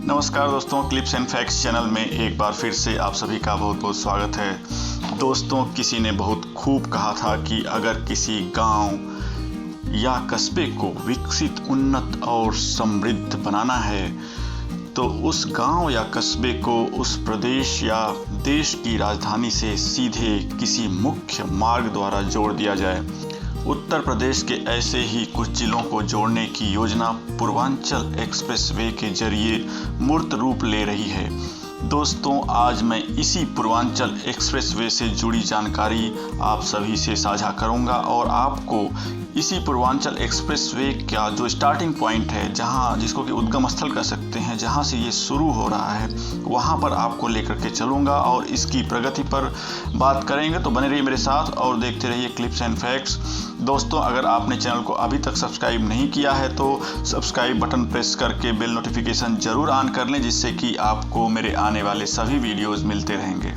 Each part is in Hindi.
नमस्कार दोस्तों, क्लिप्स एंड फैक्ट्स चैनल में एक बार फिर से आप सभी का बहुत बहुत स्वागत है। दोस्तों, किसी ने बहुत खूब कहा था कि अगर किसी गांव या कस्बे को विकसित, उन्नत और समृद्ध बनाना है तो उस गांव या कस्बे को उस प्रदेश या देश की राजधानी से सीधे किसी मुख्य मार्ग द्वारा जोड़ दिया जाए। उत्तर प्रदेश के ऐसे ही कुछ जिलों को जोड़ने की योजना पूर्वांचल एक्सप्रेसवे के जरिए मूर्त रूप ले रही है। दोस्तों, आज मैं इसी पूर्वांचल एक्सप्रेसवे से जुड़ी जानकारी आप सभी से साझा करूंगा और आपको इसी पूर्वांचल एक्सप्रेसवे का जो स्टार्टिंग पॉइंट है, जहां जिसको कि उद्गम स्थल कह सकते हैं, जहां से ये शुरू हो रहा है, वहां पर आपको लेकर के चलूंगा और इसकी प्रगति पर बात करेंगे। तो बने रहिए मेरे साथ और देखते रहिए क्लिप्स एंड फैक्ट्स। दोस्तों, अगर आपने चैनल को अभी तक सब्सक्राइब नहीं किया है तो सब्सक्राइब बटन प्रेस करके बेल नोटिफिकेशन जरूर ऑन कर लें, जिससे कि आपको मेरे आने वाले सभी वीडियोस मिलते रहेंगे।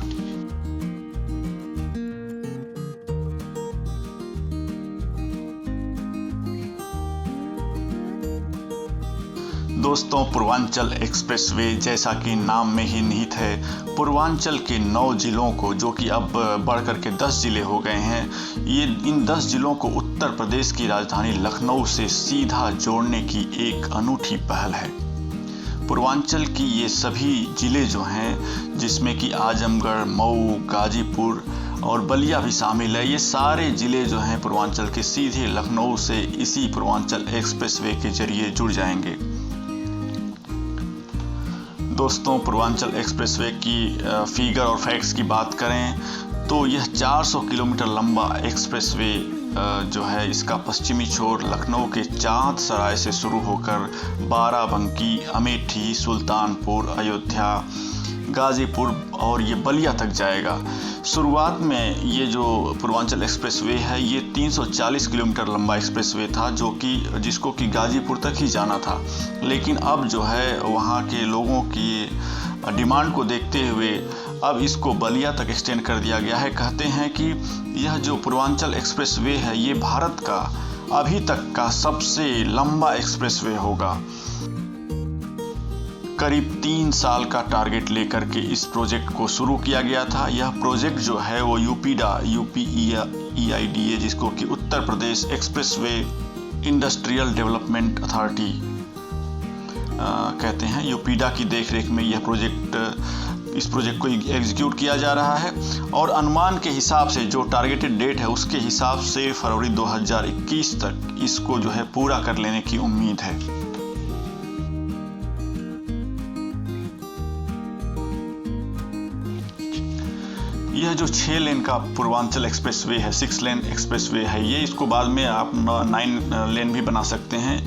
दोस्तों, पूर्वांचल एक्सप्रेसवे जैसा कि नाम में ही निहित है, पूर्वांचल के 9 जिलों को, जो कि अब बढ़कर के 10 जिले हो गए हैं, ये इन 10 जिलों को उत्तर प्रदेश की राजधानी लखनऊ से सीधा जोड़ने की एक अनूठी पहल है। पूर्वांचल की ये सभी जिले जो हैं, जिसमें कि आजमगढ़, मऊ, गाजीपुर और बलिया भी शामिल है, ये सारे जिले जो हैं पूर्वांचल के सीधे लखनऊ से इसी पूर्वांचल एक्सप्रेसवे के जरिए जुड़ जाएंगे। दोस्तों, पूर्वांचल एक्सप्रेसवे की फिगर और फैक्ट्स की बात करें तो यह 400 किलोमीटर लंबा एक्सप्रेसवे जो है, इसका पश्चिमी छोर लखनऊ के चांद सराय से शुरू होकर बाराबंकी, अमेठी, सुल्तानपुर, अयोध्या, गाजीपुर और ये बलिया तक जाएगा। शुरुआत में ये जो पूर्वांचल एक्सप्रेसवे है, ये 340 किलोमीटर लंबा एक्सप्रेसवे था, जिसको कि गाजीपुर तक ही जाना था। लेकिन अब जो है, वहाँ के लोगों की डिमांड को देखते हुए अब इसको बलिया तक एक्सटेंड कर दिया गया है। कहते हैं कि यह जो पूर्वांचल एक्सप्रेसवे है, ये भारत का अभी तक का सबसे लंबा एक्सप्रेसवे होगा। करीब 3 साल का टारगेट लेकर के इस प्रोजेक्ट को शुरू किया गया था। यह प्रोजेक्ट जो है वो UPEIDA, जिसको कि Uttar Pradesh expressway industrial development authority कहते हैं, यूपीडा की देखरेख में इस प्रोजेक्ट को एग्जीक्यूट किया जा रहा है और अनुमान के हिसाब से जो टारगेटेड डेट है, उसके हिसाब से फरवरी 2021 तक इसको जो है पूरा कर लेने की उम्मीद है। यह जो 6 लेन का पूर्वांचल एक्सप्रेसवे है, 6 लेन एक्सप्रेसवे है, ये इसको बाद में आप 9 लेन भी बना सकते हैं।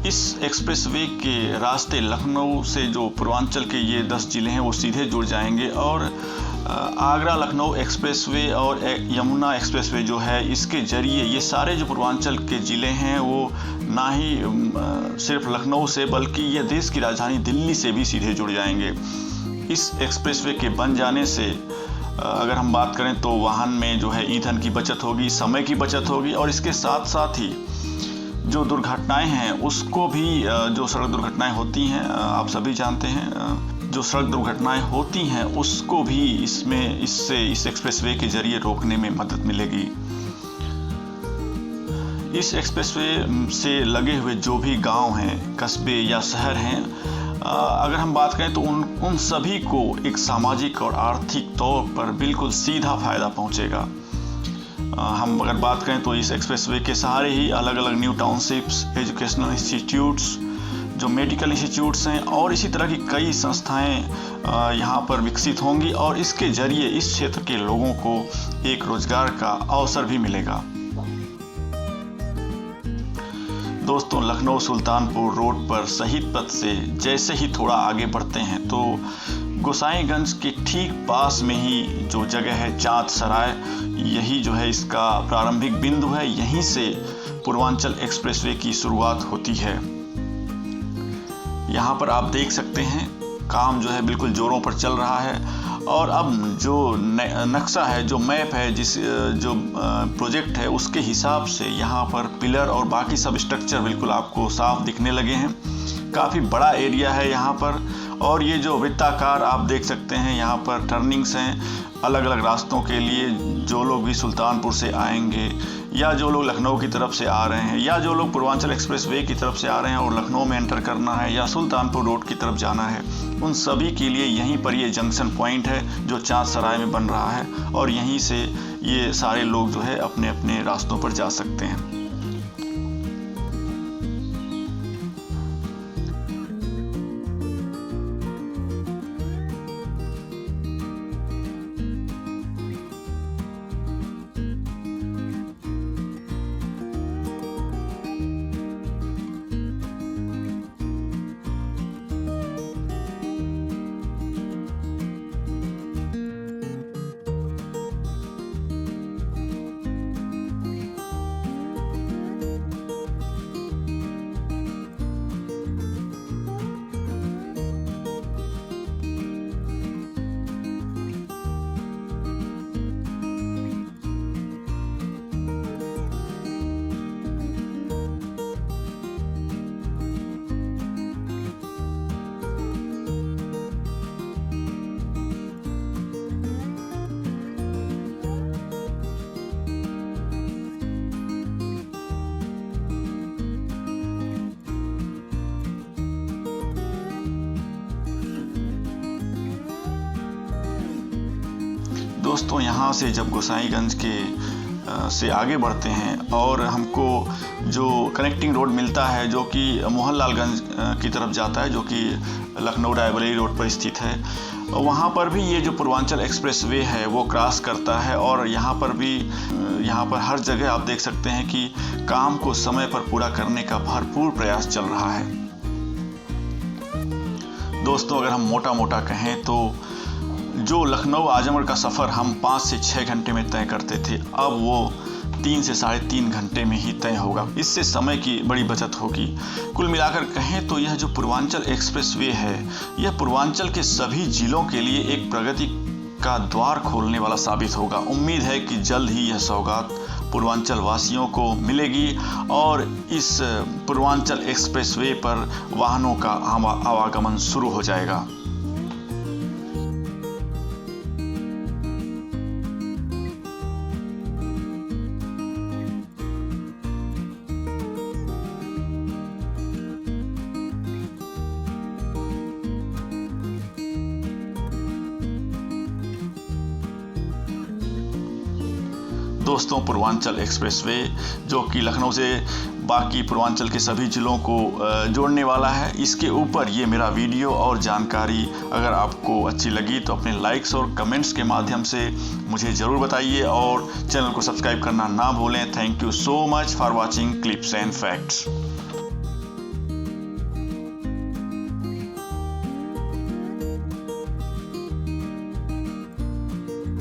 इस एक्सप्रेसवे के रास्ते लखनऊ से जो पूर्वांचल के ये 10 जिले हैं वो सीधे जुड़ जाएंगे और आगरा लखनऊ एक्सप्रेसवे और यमुना एक्सप्रेसवे जो है, इसके जरिए ये सारे जो पूर्वांचल के जिले हैं वो ना ही सिर्फ लखनऊ से, बल्कि ये देश की राजधानी दिल्ली से भी सीधे जुड़ जाएंगे। इस एक्सप्रेसवे के बन जाने से अगर हम बात करें तो वाहन में जो है ईंधन की बचत होगी, समय की बचत होगी और इसके साथ साथ ही जो दुर्घटनाएं हैं उसको भी, जो सड़क दुर्घटनाएं होती हैं, आप सभी जानते हैं, जो सड़क दुर्घटनाएं होती हैं उसको भी इस एक्सप्रेसवे के जरिए रोकने में मदद मिलेगी। इस एक्सप्रेसवे से लगे हुए जो भी गांव हैं, कस्बे या शहर हैं, अगर हम बात करें तो उन सभी को एक सामाजिक और आर्थिक तौर पर बिल्कुल सीधा फायदा पहुंचेगा। हम अगर बात करें तो इस एक्सप्रेसवे के सहारे ही अलग अलग न्यू टाउनशिप्स, एजुकेशनल इंस्टीट्यूट्स, जो मेडिकल इंस्टीट्यूट्स हैं और इसी तरह की कई संस्थाएं यहाँ पर विकसित होंगी और इसके जरिए इस क्षेत्र के लोगों को एक रोजगार का अवसर भी मिलेगा। दोस्तों, लखनऊ सुल्तानपुर रोड पर शहीद पथ से जैसे ही थोड़ा आगे बढ़ते हैं तो गोसाईगंज के ठीक पास में ही जो जगह है चांद सराय, यही जो है इसका प्रारंभिक बिंदु है। यहीं से पूर्वांचल एक्सप्रेसवे की शुरुआत होती है। यहाँ पर आप देख सकते हैं काम जो है बिल्कुल जोरों पर चल रहा है और अब जो नक्शा है, जो मैप है, जो प्रोजेक्ट है, उसके हिसाब से यहाँ पर पिलर और बाकी सब स्ट्रक्चर बिल्कुल आपको साफ दिखने लगे हैं। काफ़ी बड़ा एरिया है यहाँ पर। और ये जो वृत्ताकार आप देख सकते हैं, यहाँ पर टर्निंग्स हैं अलग अलग रास्तों के लिए। जो लोग भी सुल्तानपुर से आएंगे या जो लोग लखनऊ की तरफ से आ रहे हैं या जो लोग पूर्वांचल एक्सप्रेस वे की तरफ से आ रहे हैं और लखनऊ में एंटर करना है या सुल्तानपुर रोड की तरफ जाना है, उन सभी के लिए यहीं पर ये जंक्शन पॉइंट है जो चाँद सराय में बन रहा है। और यहीं से ये सारे लोग जो है अपने अपने रास्तों पर जा सकते हैं। दोस्तों यहाँ से जब गोसाईगंज के से आगे बढ़ते हैं और हमको जो कनेक्टिंग रोड मिलता है जो कि मोहनलालगंज की तरफ जाता है, जो कि लखनऊ रायबरेली रोड पर स्थित है, वहाँ पर भी ये जो पूर्वांचल एक्सप्रेस वे है वो क्रॉस करता है। और यहाँ पर हर जगह आप देख सकते हैं कि काम को समय पर पूरा करने का भरपूर प्रयास चल रहा है। दोस्तों अगर हम मोटा कहें तो जो लखनऊ आजमगढ़ का सफ़र हम 5 से 6 घंटे में तय करते थे, अब वो 3 से 3.5 घंटे में ही तय होगा। इससे समय की बड़ी बचत होगी। कुल मिलाकर कहें तो यह जो पूर्वांचल एक्सप्रेस वे है, यह पूर्वांचल के सभी जिलों के लिए एक प्रगति का द्वार खोलने वाला साबित होगा। उम्मीद है कि जल्द ही यह सौगात पूर्वांचल वासियों को मिलेगी और इस पूर्वांचल एक्सप्रेस वे पर वाहनों का आवागमन शुरू हो जाएगा। दोस्तों पूर्वांचल एक्सप्रेसवे जो कि लखनऊ से बाकी पूर्वांचल के सभी ज़िलों को जोड़ने वाला है, इसके ऊपर ये मेरा वीडियो और जानकारी अगर आपको अच्छी लगी तो अपने लाइक्स और कमेंट्स के माध्यम से मुझे ज़रूर बताइए और चैनल को सब्सक्राइब करना ना भूलें। Thank you so much for watching clips and facts.